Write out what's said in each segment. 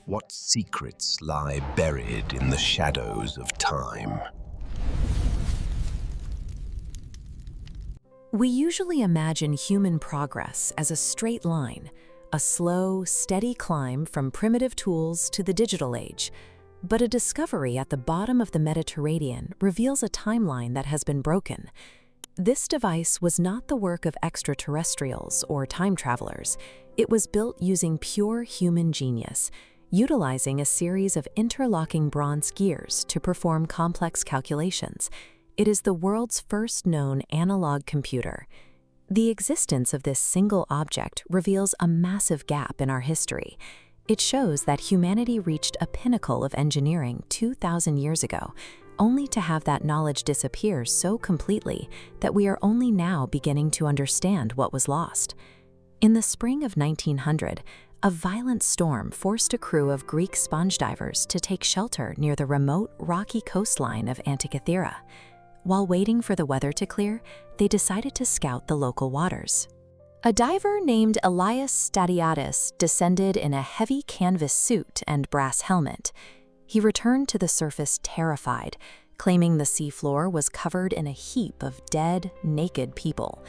What secrets lie buried in the shadows of time? We usually imagine human progress as a straight line, a slow, steady climb from primitive tools to the digital age. But a discovery at the bottom of the Mediterranean reveals a timeline that has been broken. This device was not the work of extraterrestrials or time travelers. It was built using pure human genius, utilizing a series of interlocking bronze gears to perform complex calculations. It is the world's first known analog computer. The existence of this single object reveals a massive gap in our history. It shows that humanity reached a pinnacle of engineering 2,000 years ago, only to have that knowledge disappear so completely that we are only now beginning to understand what was lost. In the spring of 1900, a violent storm forced a crew of Greek sponge divers to take shelter near the remote, rocky coastline of Antikythera. While waiting for the weather to clear, they decided to scout the local waters. A diver named Elias Stadiatis descended in a heavy canvas suit and brass helmet. He returned to the surface terrified, claiming the seafloor was covered in a heap of dead, naked people.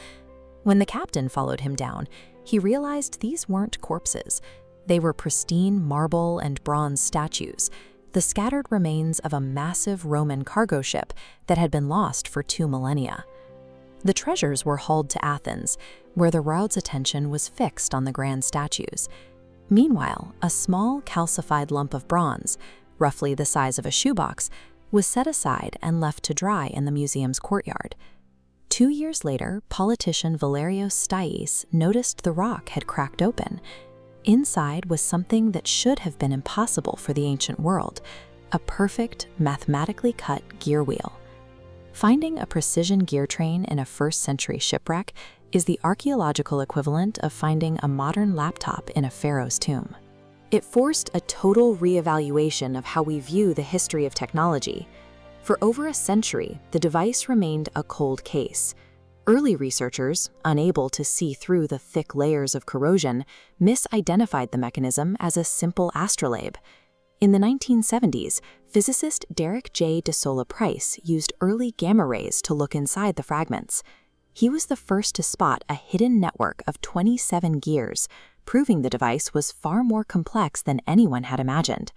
When the captain followed him down, he realized these weren't corpses. They were pristine marble and bronze statues, the scattered remains of a massive Roman cargo ship that had been lost for 2 millennia. The treasures were hauled to Athens, where the crowd's attention was fixed on the grand statues. Meanwhile, a small calcified lump of bronze, roughly the size of a shoebox, was set aside and left to dry in the museum's courtyard. 2 years later, politician Valerios Stais noticed the rock had cracked open. Inside was something that should have been impossible for the ancient world, a perfect, mathematically cut gear wheel. Finding a precision gear train in a first-century shipwreck is the archaeological equivalent of finding a modern laptop in a pharaoh's tomb. It forced a total reevaluation of how we view the history of technology. For over a century, the device remained a cold case. Early researchers, unable to see through the thick layers of corrosion, misidentified the mechanism as a simple astrolabe. In the 1970s, physicist Derek J. DeSola Price used early gamma rays to look inside the fragments. He was the first to spot a hidden network of 27 gears, proving the device was far more complex than anyone had imagined.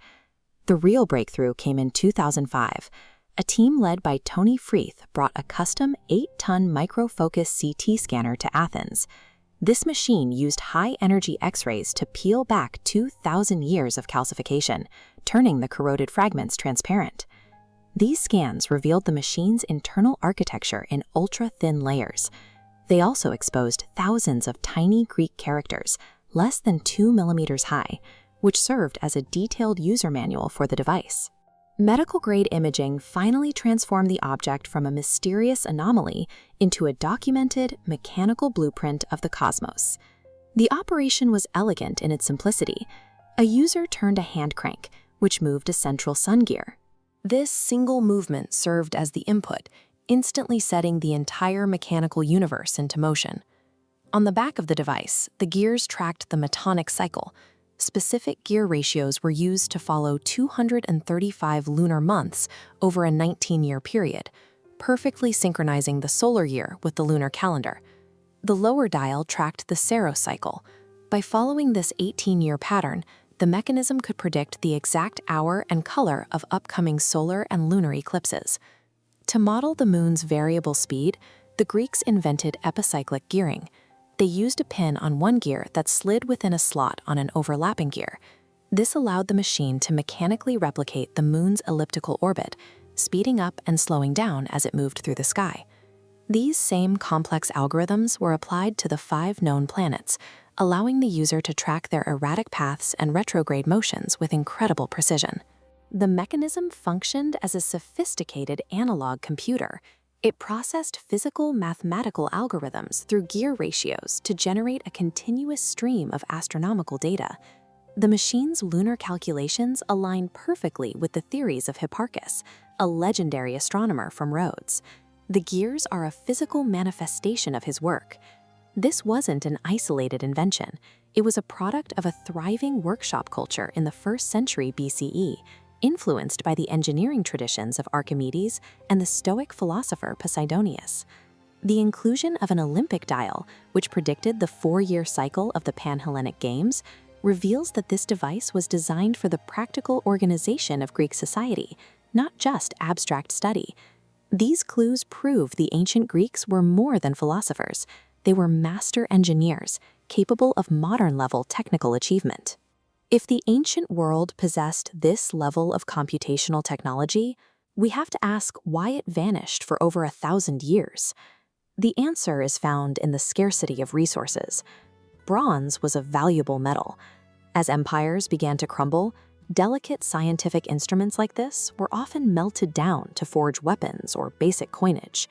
The real breakthrough came in 2005. A team led by Tony Freeth brought a custom 8-ton microfocus CT scanner to Athens. This machine used high-energy X-rays to peel back 2,000 years of calcification, turning the corroded fragments transparent. These scans revealed the machine's internal architecture in ultra-thin layers. They also exposed thousands of tiny Greek characters, less than 2 millimeters high, which served as a detailed user manual for the device. Medical-grade imaging finally transformed the object from a mysterious anomaly into a documented, mechanical blueprint of the cosmos. The operation was elegant in its simplicity. A user turned a hand crank, which moved a central sun gear. This single movement served as the input, instantly setting the entire mechanical universe into motion. On the back of the device, the gears tracked the metonic cycle. Specific gear ratios were used to follow 235 lunar months over a 19-year period, perfectly synchronizing the solar year with the lunar calendar. The lower dial tracked the Saros cycle. By following this 18-year pattern, the mechanism could predict the exact hour and color of upcoming solar and lunar eclipses. To model the moon's variable speed, the Greeks invented epicyclic gearing. They used a pin on one gear that slid within a slot on an overlapping gear. This allowed the machine to mechanically replicate the moon's elliptical orbit, speeding up and slowing down as it moved through the sky. These same complex algorithms were applied to the 5 known planets, allowing the user to track their erratic paths and retrograde motions with incredible precision. The mechanism functioned as a sophisticated analog computer. It processed physical mathematical algorithms through gear ratios to generate a continuous stream of astronomical data. The machine's lunar calculations align perfectly with the theories of Hipparchus, a legendary astronomer from Rhodes. The gears are a physical manifestation of his work. This wasn't an isolated invention. It was a product of a thriving workshop culture in the 1st century BCE, influenced by the engineering traditions of Archimedes and the Stoic philosopher Posidonius. The inclusion of an Olympic dial, which predicted the 4-year cycle of the Pan-Hellenic Games, reveals that this device was designed for the practical organization of Greek society, not just abstract study. These clues prove the ancient Greeks were more than philosophers. They were master engineers, capable of modern-level technical achievement. If the ancient world possessed this level of computational technology, we have to ask why it vanished for over 1,000 years. The answer is found in the scarcity of resources. Bronze was a valuable metal. As empires began to crumble, delicate scientific instruments like this were often melted down to forge weapons or basic coinage.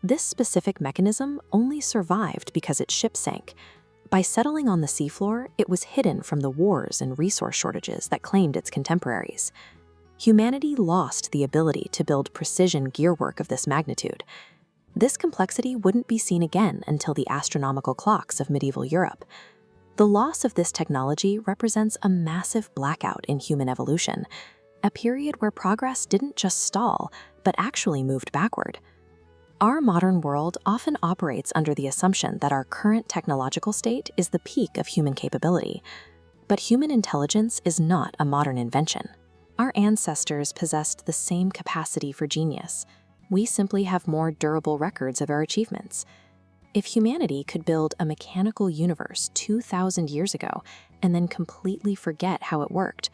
This specific mechanism only survived because its ship sank. By settling on the seafloor, it was hidden from the wars and resource shortages that claimed its contemporaries. Humanity lost the ability to build precision gearwork of this magnitude. This complexity wouldn't be seen again until the astronomical clocks of medieval Europe. The loss of this technology represents a massive blackout in human evolution, a period where progress didn't just stall, but actually moved backward. Our modern world often operates under the assumption that our current technological state is the peak of human capability. But human intelligence is not a modern invention. Our ancestors possessed the same capacity for genius. We simply have more durable records of our achievements. If humanity could build a mechanical universe 2,000 years ago and then completely forget how it worked,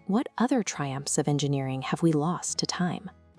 what other triumphs of engineering have we lost to time?